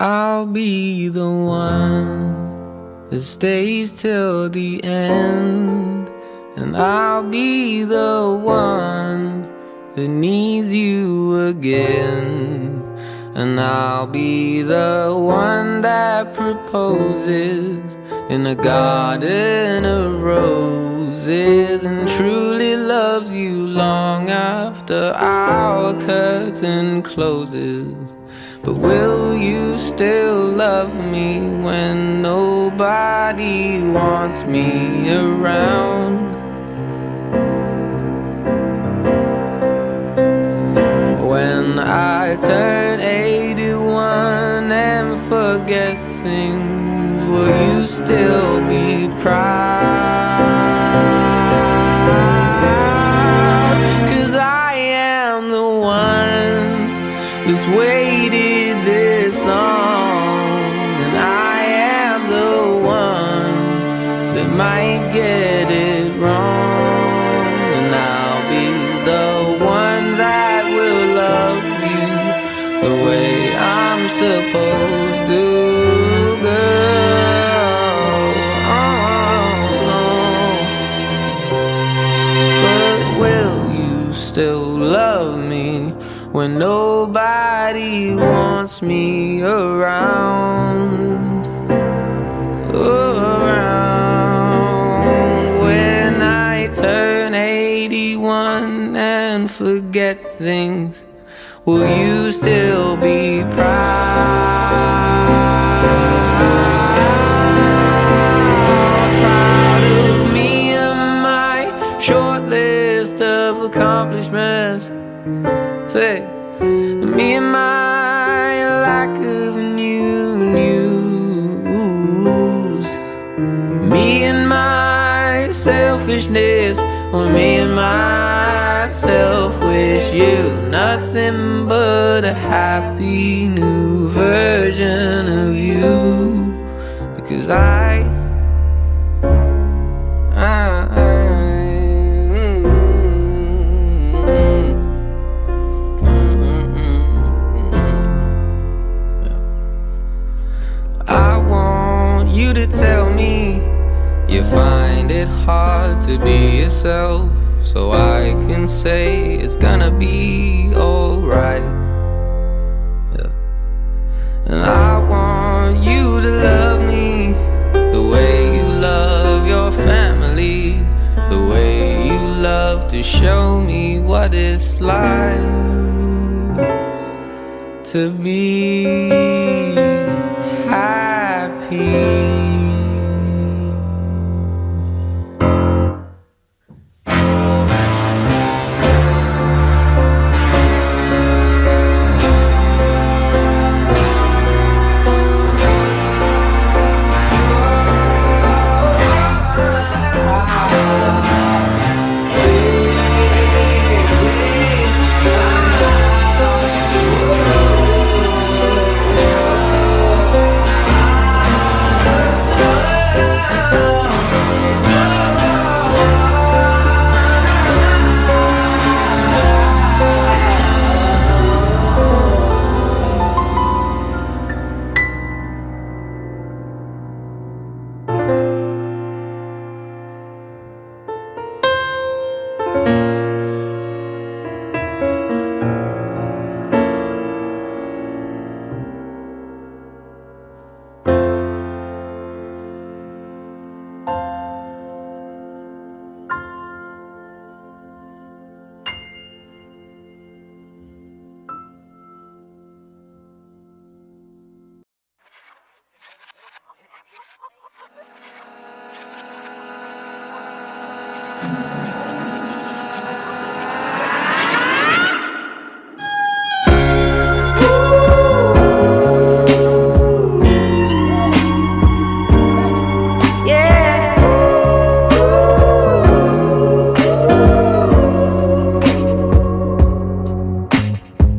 I'll be the one that stays till the end, and I'll be the one that needs you again, and I'll be the one that proposes in a garden of roses, and truly loves you long after our curtain closes. But will you still love me when nobody wants me around? When I turn 81 and forget things, will you still be proud? 'Cause I am the one that's waited this long, and I am the one that might get it wrong, and I'll be the one that will love you the way I'm supposed to, girl. But will you still love me when nobody wants me around? Around. When I turn 81 and forget things, will you still be proud of me and my short list of accomplishments? Say, me and my lack of news, me and my selfishness, or me and myself wish you nothing but a happy new version of you. Because I want you to tell me you find it hard to be yourself, so I can say it's gonna be alright. Yeah. And I want you to love me the way you love your family, the way you love to show me what it's like to be happy.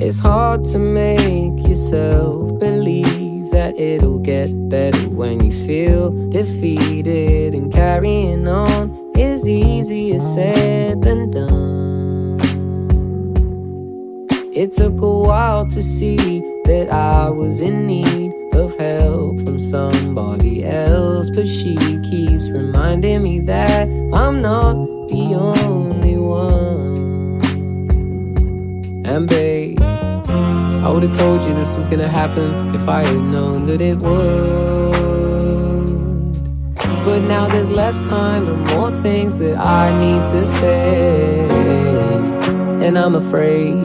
It's hard to make yourself believe that it'll get better when you feel defeated, and carrying on is easier said than done. It took a while to see that I was in need of help from somebody else, but she keeps reminding me that I'm not the only one. And babe, I would've told you this was gonna happen if I had known that it would. But now there's less time and more things that I need to say, and I'm afraid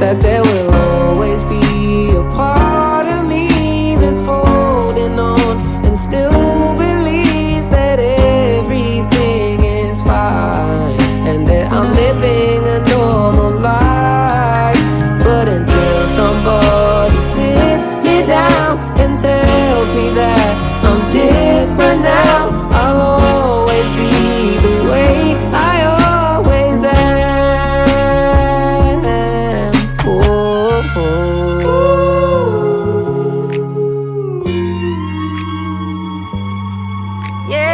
that there will always be a part of me that's holding on and still believes that everything is fine and that I'm living a normal life. But until somebody sits me down and tells me that I'm different now, I'll always be the way I always am. Oh, oh. Yeah.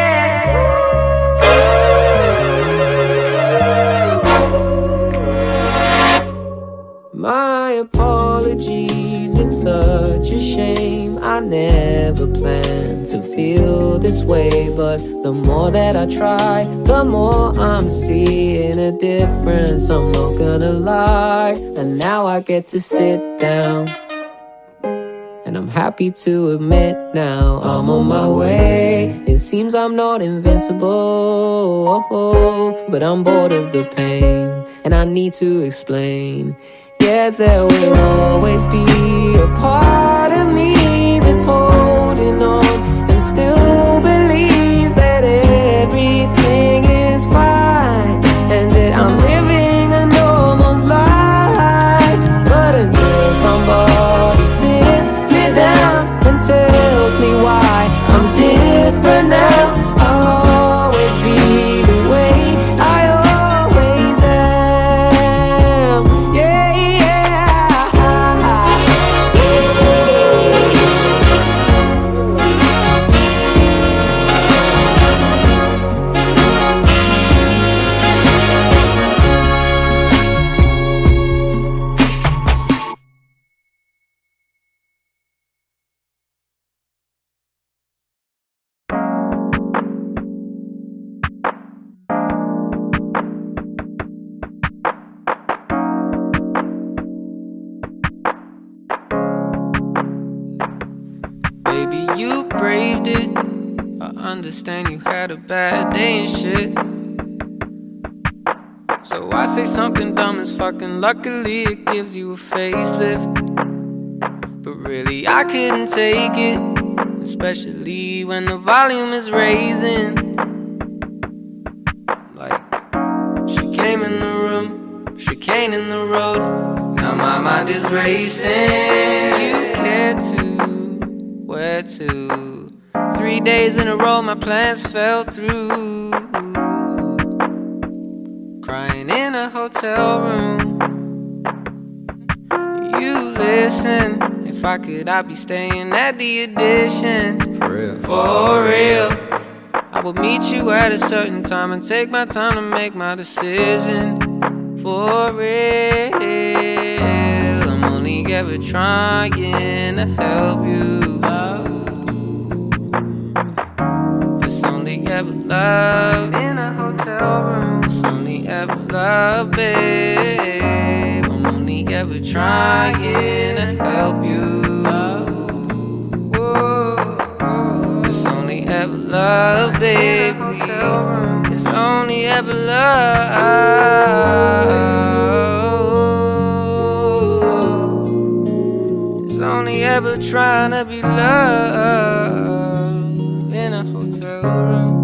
My apologies, it's such a shame. I never planned to feel this way, but the more that I try, the more I'm seeing a difference, I'm not gonna lie. And now I get to sit down, and I'm happy to admit now I'm on my way. It seems I'm not invincible, but I'm bored of the pain, and I need to explain. Yeah, there will always be a part of me that's holding on and still believes that everything is fine and that I'm living a normal life. But until somebody sits me down and tells me why I'm different now, I'll always be the way I always am. Yeah, yeah. Baby, you braved it. I understand you had a bad day and shit, so I say something dumb as fucking luckily it gives you a facelift. But really I couldn't take it, especially when the volume is raising. Like, she came in the room, she came in the road, now my mind is racing. You care to, where to? 3 days in a row my plans fell through. Crying in a hotel room. You listen, if I could I'd be staying at the Edition. For real, for real. I would meet you at a certain time and take my time to make my decision. For real, I'm only ever trying to help you. It's only ever love in a hotel room. It's only ever love, babe. I'm only ever trying to help you. It's only ever love, baby. It's only ever love. It's only ever trying to be loved in a hotel room.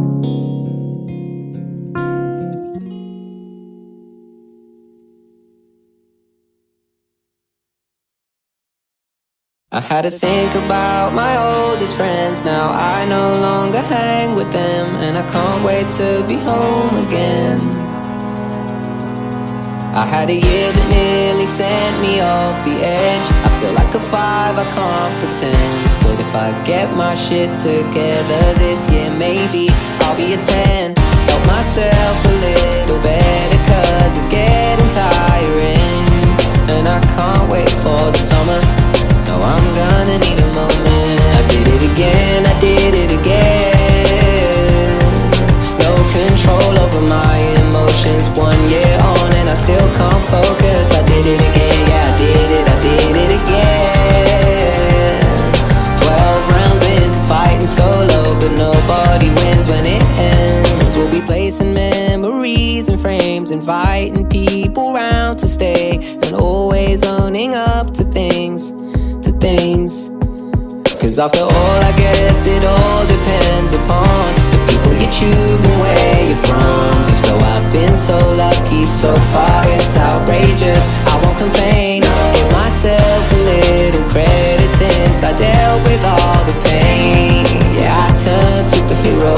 I had to think about my oldest friends. Now I no longer hang with them, and I can't wait to be home again. I had a year that nearly sent me off the edge. I feel like a 5, I can't pretend. But if I get my shit together this year, maybe I'll be a 10. Help myself a little better, cause it's getting tiring, and I can't wait for the summer. No, I'm gonna need a moment. over my emotions. 1 year on and I still can't focus. I did it again, yeah, I did it again. 12 rounds in, fighting solo, but nobody wins when it ends. We'll be placing memories and frames, inviting people round to stay, and always owning up to things. Cause after all, I guess it all depends upon the people you choose and where you're from. If so, I've been so lucky so far, it's outrageous. I won't complain, give myself a little credit since I dealt with all the pain. Yeah, I turned superhero,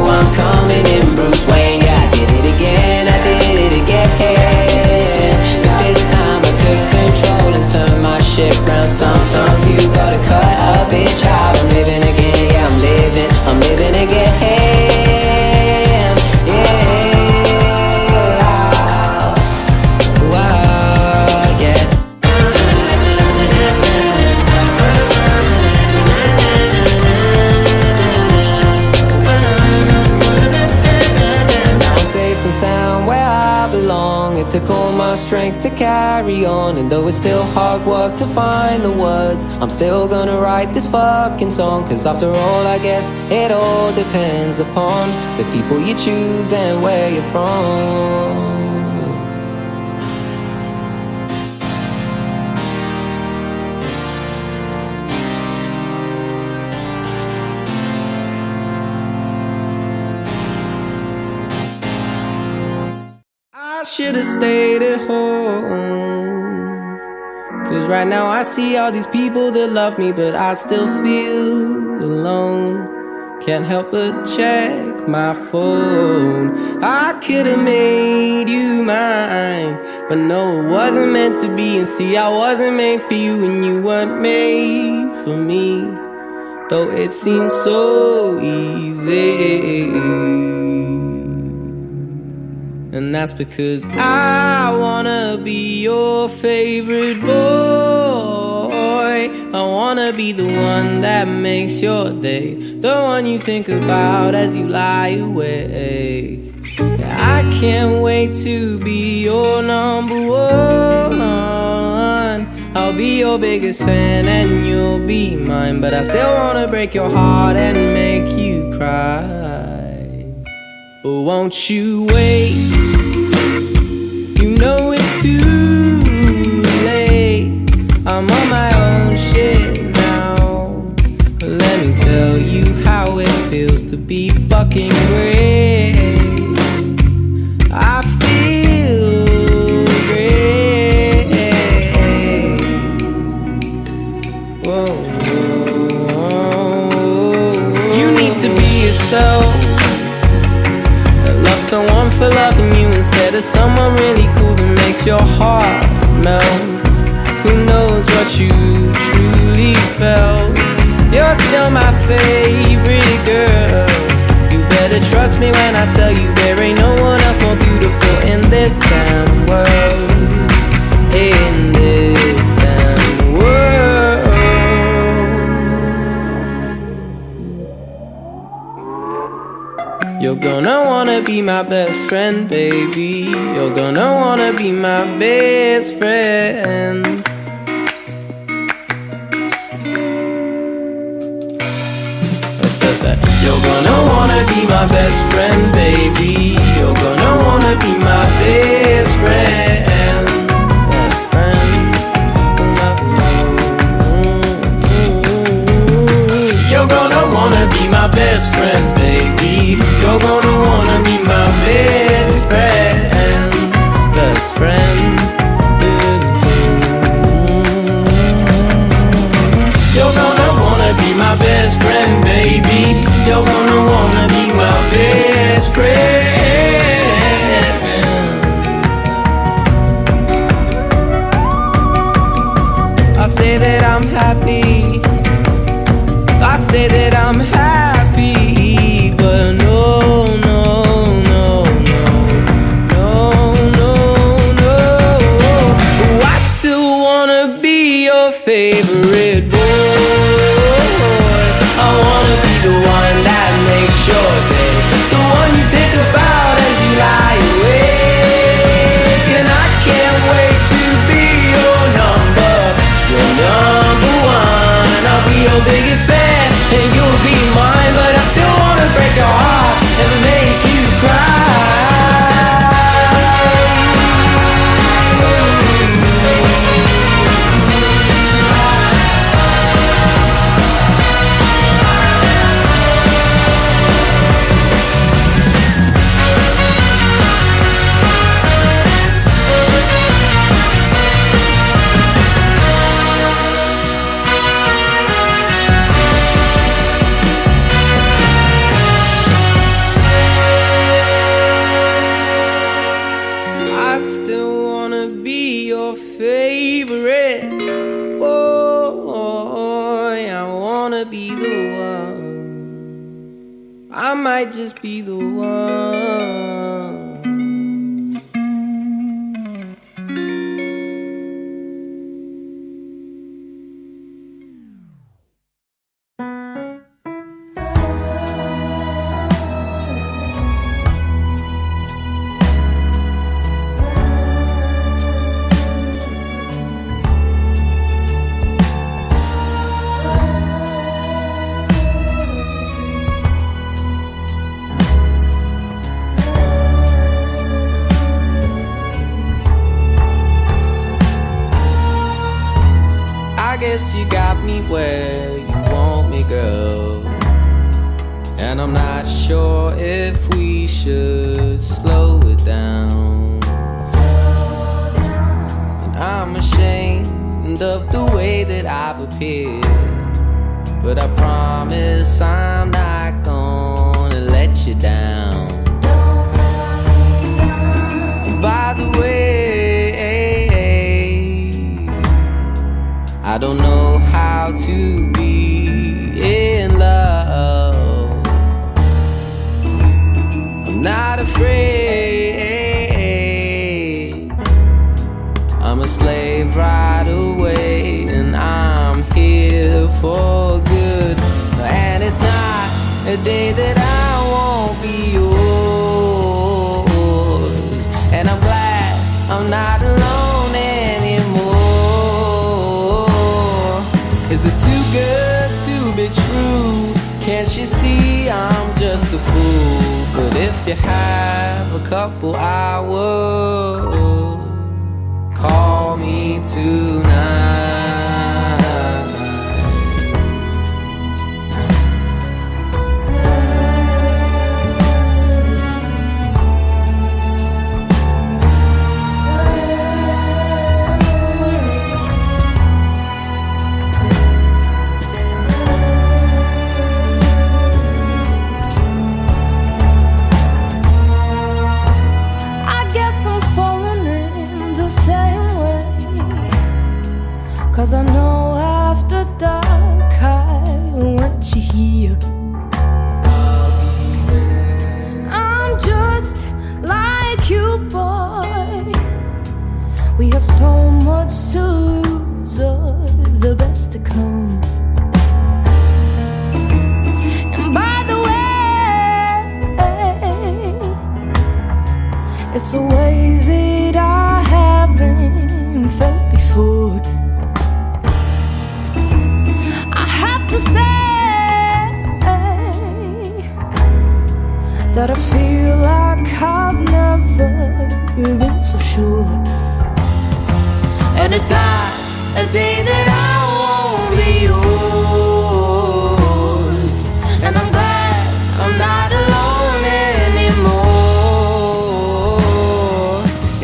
I'm coming in Bruce Wayne. Yeah, I did it again, I did it again. But this time I took control and turned my shit round. Sometimes you gotta cut a bitch out. I'm living again, yeah, I'm living again. Yeah, wow, yeah. Now I'm safe and sound where I belong. It took all my strength to carry on, and though it's still hard work to find the words, I'm still gonna write this fucking song. Cause after all, I guess it all depends upon the people you choose and where you're from. I should've stayed at home, cause right now I see all these people that love me, but I still feel alone. Can't help but check my phone. I could've made you mine, but no, it wasn't meant to be. And see, I wasn't made for you, and you weren't made for me, though it seemed so easy. And that's because I wanna be your favorite boy. I wanna be the one that makes your day, the one you think about as you lie awake. I can't wait to be your number one. I'll be your biggest fan and you'll be mine, but I still wanna break your heart and make you cry. But won't you wait? You know it's too late. I'm on my own shit now. Let me tell you how it feels to be fucking great. I feel great. Whoa, whoa. You need to be yourself. Love someone for loving you instead of someone really cool that makes your heart melt. Who knows what you truly felt? You're still my favorite girl. You better trust me when I tell you there ain't no one else more beautiful in this damn world. In this damn world. You're gonna wanna be my best friend, baby. You're gonna wanna be my best friend. I said that. You're gonna wanna be my best friend, baby. You're gonna wanna be my best friend. Best friend. You're gonna wanna be my best friend, baby. You're gonna wanna be my best friend. Best friend. You're gonna wanna be my best friend, baby. You're gonna wanna be my best friend. I say that I'm happy. I say that I'm happy, but no, no, no, no, no, no, no. Oh, I still wanna be your favorite boy. I wanna be the one that makes your day, the one you think about wanna be the one. I might just be the one. I guess you got me where you want me, girl. And I'm not sure if we should slow it down. And I'm ashamed of the way that I've appeared, but I promise I'm not gonna let you down. And by the way, I don't know how to be in love. I'm not afraid. I'm a slave right away, and I'm here for good. And it's not a day that I won't be yours. And I'm glad I'm not alone anymore. Is this too good to be true? Can't you see I'm just a fool? But if you have a couple hours, call me tonight. Cause I know after dark I want you here. I'm just like you, boy. We have so much to lose, or the best to come. And by the way, it's a way that I haven't felt before. To say that I feel like I've never been so sure. And it's not a day that I won't be yours. And I'm glad I'm not alone anymore.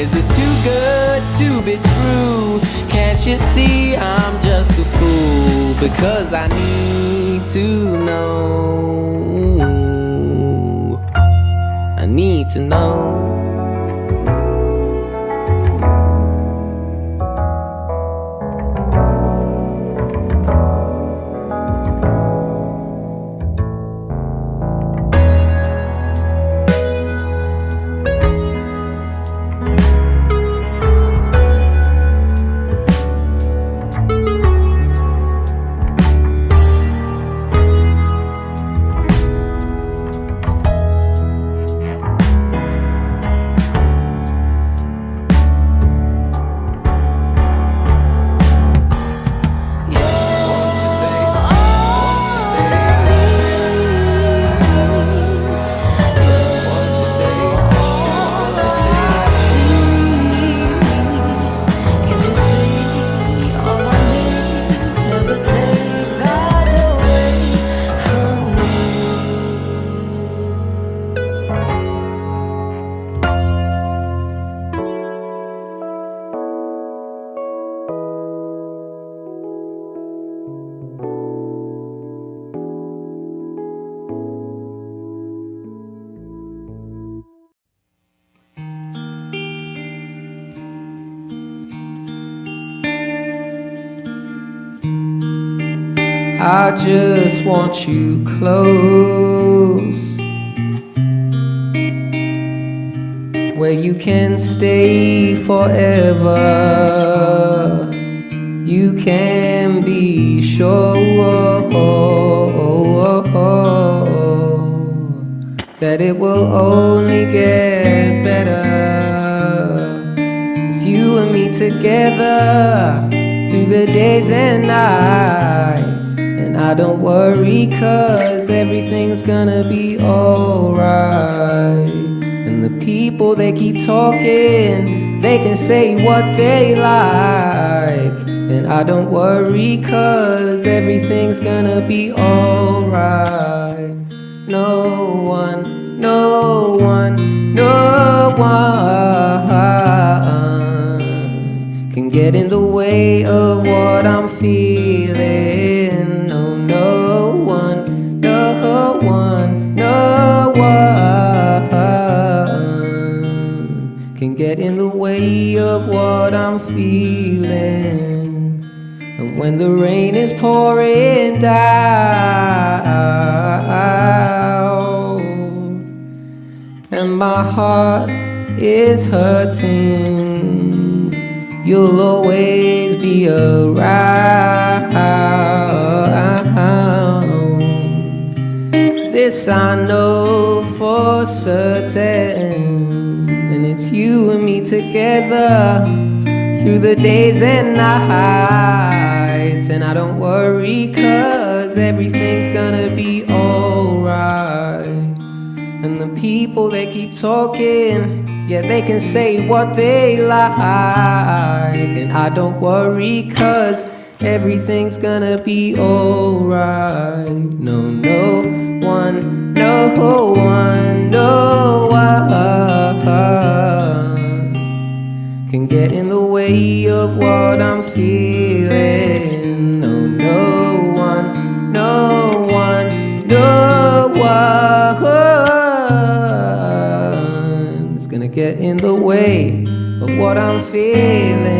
Is this too good to be true? Can't you see I'm just a fool? Because I need to know. I need to know. I just want you close, where you can stay forever. You can be sure that it will only get better. It's you and me together through the days and nights. And I don't worry, 'cause everything's gonna be alright. And the people, they keep talking, they can say what they like. And I don't worry, 'cause everything's gonna be alright. No one, no one, no one can get in the way of what I'm feeling. No, no one, no one, no one can get in the way of what I'm feeling. And when the rain is pouring down and my heart is hurting, you'll always be around. This I know for certain, and it's you and me together through the days and nights. And I don't worry, 'cause everything's gonna be alright. And the people, they keep talking, yeah, they can say what they like. And I don't worry, 'cause everything's gonna be alright. No, no one, no one, no one can get in the way of what I'm feeling. No, no one, no one, no one is gonna get in the way of what I'm feeling.